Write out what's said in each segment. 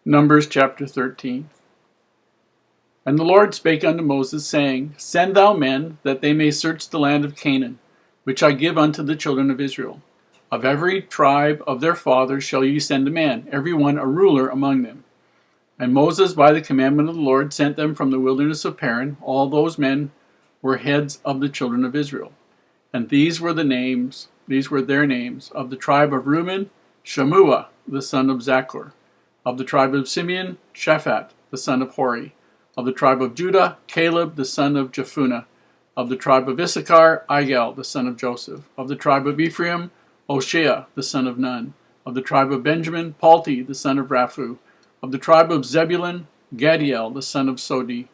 Numbers chapter 13. And the Lord spake unto Moses, saying, Send thou men, that they may search the land of Canaan, which I give unto the children of Israel. Of every tribe of their fathers shall ye send a man, every one a ruler among them. And Moses, by the commandment of the Lord, sent them from the wilderness of Paran. All those men were heads of the children of Israel. And these were their names, of the tribe of Reuben, Shammua, the son of Zaccur. Of the tribe of Simeon, Shaphat, the son of Hori. Of the tribe of Judah, Caleb, the son of Jephunneh. Of the tribe of Issachar, Igal, the son of Joseph. Of the tribe of Ephraim, Hoshea, the son of Nun. Of the tribe of Benjamin, Palti, the son of Raphu. Of the tribe of Zebulun, Gadiel, the son of Sodi.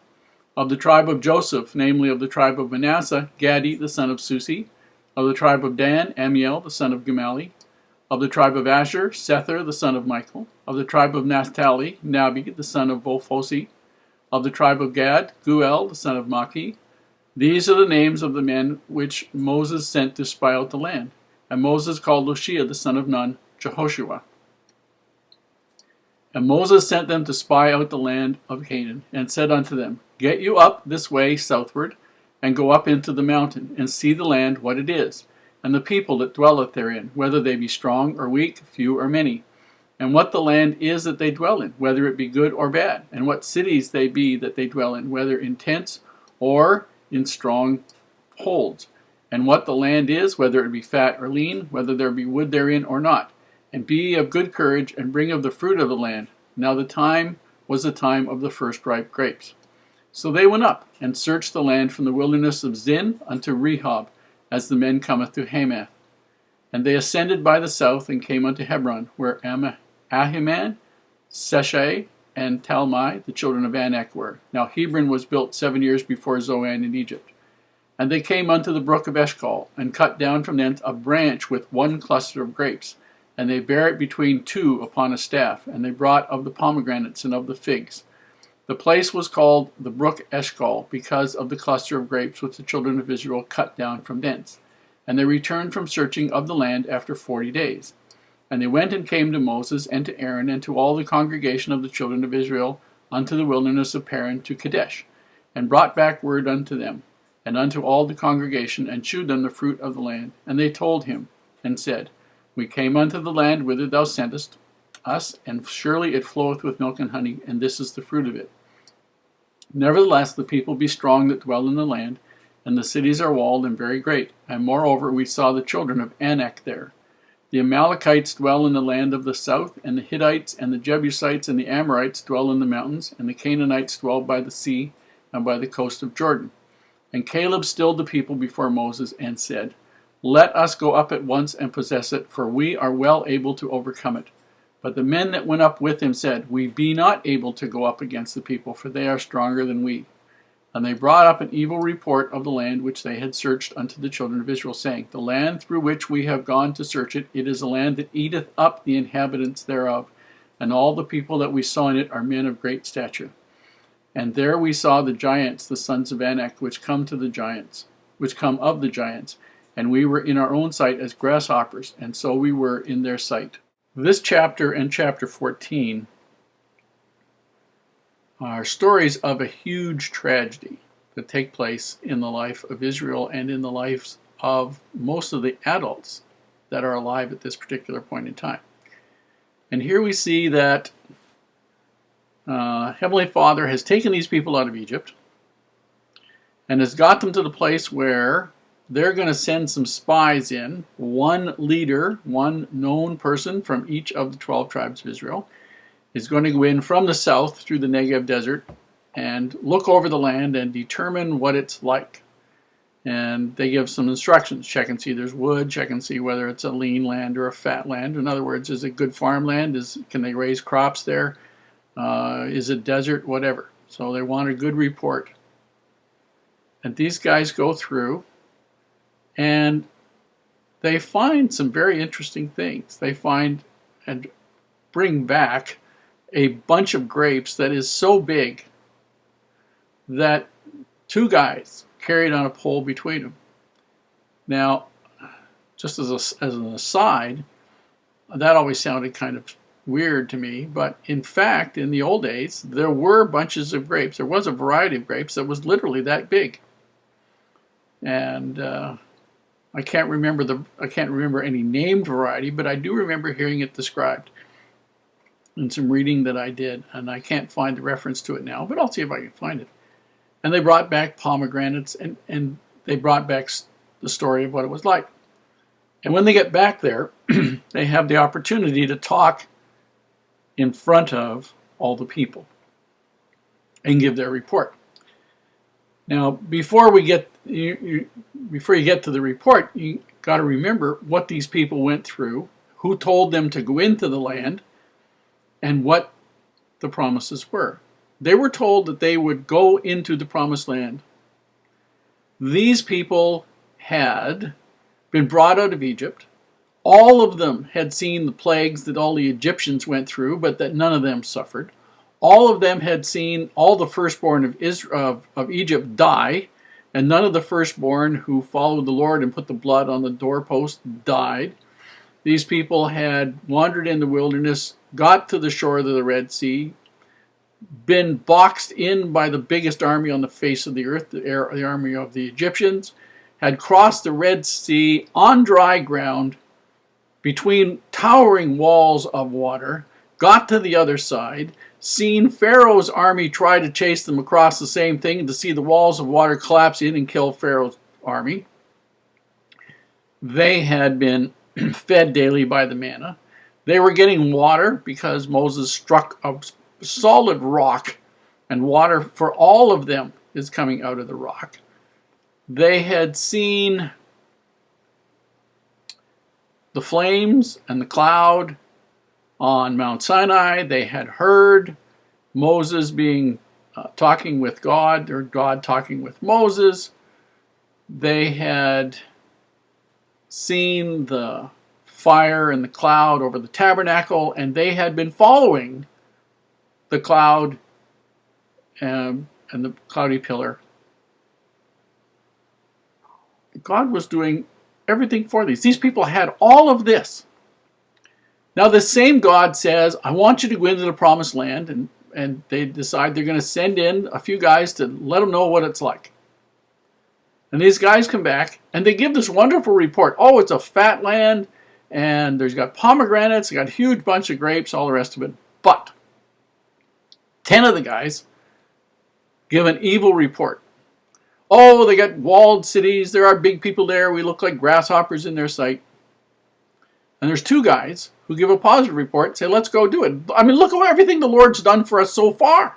Of the tribe of Joseph, namely of the tribe of Manasseh, Gadi, the son of Susi. Of the tribe of Dan, Amiel, the son of Gemali. Of the tribe of Asher, Sethur, the son of Michael. Of the tribe of Naphtali, Nabi, the son of Vophosi. Of the tribe of Gad, Guel, the son of Maki. These are the names of the men which Moses sent to spy out the land. And Moses called Hoshea, the son of Nun, Jehoshua. And Moses sent them to spy out the land of Canaan, and said unto them, Get you up this way southward, and go up into the mountain, and see the land what it is, and the people that dwelleth therein, whether they be strong or weak, few or many, and what the land is that they dwell in, whether it be good or bad, and what cities they be that they dwell in, whether in tents or in strong holds, and what the land is, whether it be fat or lean, whether there be wood therein or not. And be of good courage, and bring of the fruit of the land. Now the time was the time of the first ripe grapes. So they went up, and searched the land from the wilderness of Zin unto Rehob, as the men cometh to Hamath. And they ascended by the south, and came unto Hebron, where Ahiman, Sheshai, and Talmai, the children of Anak, were. Now Hebron was built 7 years before Zoan in Egypt. And they came unto the brook of Eshcol, and cut down from thence a branch with one cluster of grapes. And they bare it between two upon a staff, and they brought of the pomegranates and of the figs. The place was called the brook Eshcol, because of the cluster of grapes which the children of Israel cut down from thence. And they returned from searching of the land after 40 days. And they went and came to Moses and to Aaron and to all the congregation of the children of Israel unto the wilderness of Paran to Kadesh, and brought back word unto them, and unto all the congregation, and shewed them the fruit of the land. And they told him, and said, We came unto the land whither thou sentest us, and surely it floweth with milk and honey, and this is the fruit of it. Nevertheless, the people be strong that dwell in the land, and the cities are walled and very great. And moreover, we saw the children of Anak there. The Amalekites dwell in the land of the south, and the Hittites, and the Jebusites, and the Amorites dwell in the mountains, and the Canaanites dwell by the sea, and by the coast of Jordan. And Caleb stilled the people before Moses, and said, Let us go up at once and possess it, for we are well able to overcome it. But the men that went up with him said, We be not able to go up against the people, for they are stronger than we. And they brought up an evil report of the land which they had searched unto the children of Israel, saying, The land through which we have gone to search it, it is a land that eateth up the inhabitants thereof, and all the people that we saw in it are men of great stature. And there we saw the giants, the sons of Anak, which come of the giants, and we were in our own sight as grasshoppers, and so we were in their sight. This chapter and chapter 14 are stories of a huge tragedy that take place in the life of Israel and in the lives of most of the adults that are alive at this particular point in time. And here we see that Heavenly Father has taken these people out of Egypt and has got them to the place where they're going to send some spies in, one leader, one known person from each of the 12 tribes of Israel, is going to go in from the south through the Negev desert and look over the land and determine what it's like. And they give some instructions. Check and see there's wood. Check and see whether it's a lean land or a fat land. In other words, is it good farmland? Can they raise crops there? Is it desert? Whatever. So they want a good report. And these guys go through and they find some very interesting things. They find and bring back a bunch of grapes that is so big that two guys carried on a pole between them. Now, just as an aside, that always sounded kind of weird to me, but in fact, in the old days, there were bunches of grapes. There was a variety of grapes that was literally that big. And I can't remember any named variety, but I do remember hearing it described in some reading that I did, and I can't find the reference to it now, but I'll see if I can find it. And they brought back pomegranates, and they brought back the story of what it was like. And when they get back there, they have the opportunity to talk in front of all the people and give their report. Now, before you get to the report, you got to remember what these people went through, who told them to go into the land, and what the promises were. They were told that they would go into the promised land. These people had been brought out of Egypt. All of them had seen the plagues that all the Egyptians went through, but that none of them suffered. All of them had seen all the firstborn of Egypt die, and none of the firstborn who followed the Lord and put the blood on the doorpost died. These people had wandered in the wilderness, got to the shore of the Red Sea, been boxed in by the biggest army on the face of the earth, the army of the Egyptians, had crossed the Red Sea on dry ground between towering walls of water, got to the other side, seen Pharaoh's army try to chase them across the same thing, to see the walls of water collapse in and kill Pharaoh's army. They had been fed daily by the manna. They were getting water because Moses struck a solid rock, and water for all of them is coming out of the rock. They had seen the flames and the cloud on Mount Sinai. They had heard Moses talking with God, or God talking with Moses. They had seen the fire and the cloud over the tabernacle, and they had been following the cloud and the cloudy pillar. God was doing everything for these. These people had all of this. Now the same God says, I want you to go into the promised land, and they decide they're going to send in a few guys to let them know what it's like. And these guys come back, and they give this wonderful report. Oh, it's a fat land, and there's got pomegranates, they got a huge bunch of grapes, all the rest of it. But 10 of the guys give an evil report. Oh, they got walled cities, there are big people there, we look like grasshoppers in their sight. And there's 2 guys who give a positive report, say, let's go do it. I mean, look at everything the Lord's done for us so far.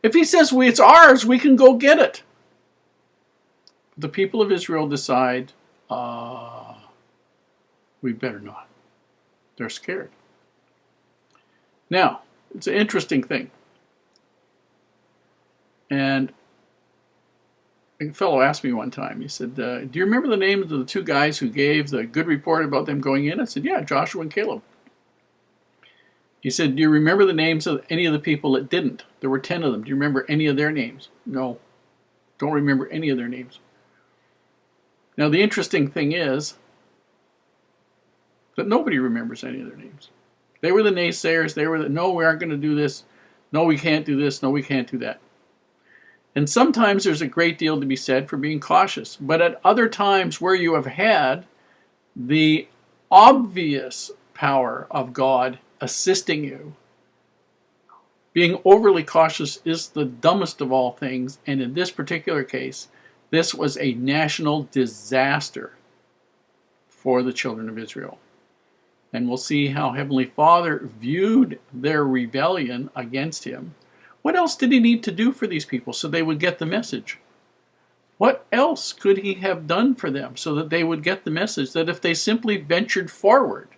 If he says it's ours, we can go get it. The people of Israel decide, we better not. They're scared. Now, it's an interesting thing. And a fellow asked me one time, he said, do you remember the names of the 2 guys who gave the good report about them going in? I said, yeah, Joshua and Caleb. He said, do you remember the names of any of the people that didn't? There were 10 of them. Do you remember any of their names? No, don't remember any of their names. Now, the interesting thing is that nobody remembers any of their names. They were the naysayers. They were no, we aren't going to do this. No, we can't do this. No, we can't do that. And sometimes there's a great deal to be said for being cautious. But at other times where you have had the obvious power of God assisting you, being overly cautious is the dumbest of all things. And in this particular case, this was a national disaster for the children of Israel. And we'll see how Heavenly Father viewed their rebellion against him. What else did he need to do for these people so they would get the message? What else could he have done for them so that they would get the message that if they simply ventured forward,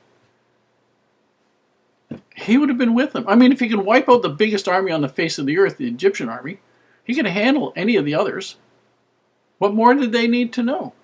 he would have been with them? I mean, if he can wipe out the biggest army on the face of the earth, the Egyptian army, he can handle any of the others. What more did they need to know?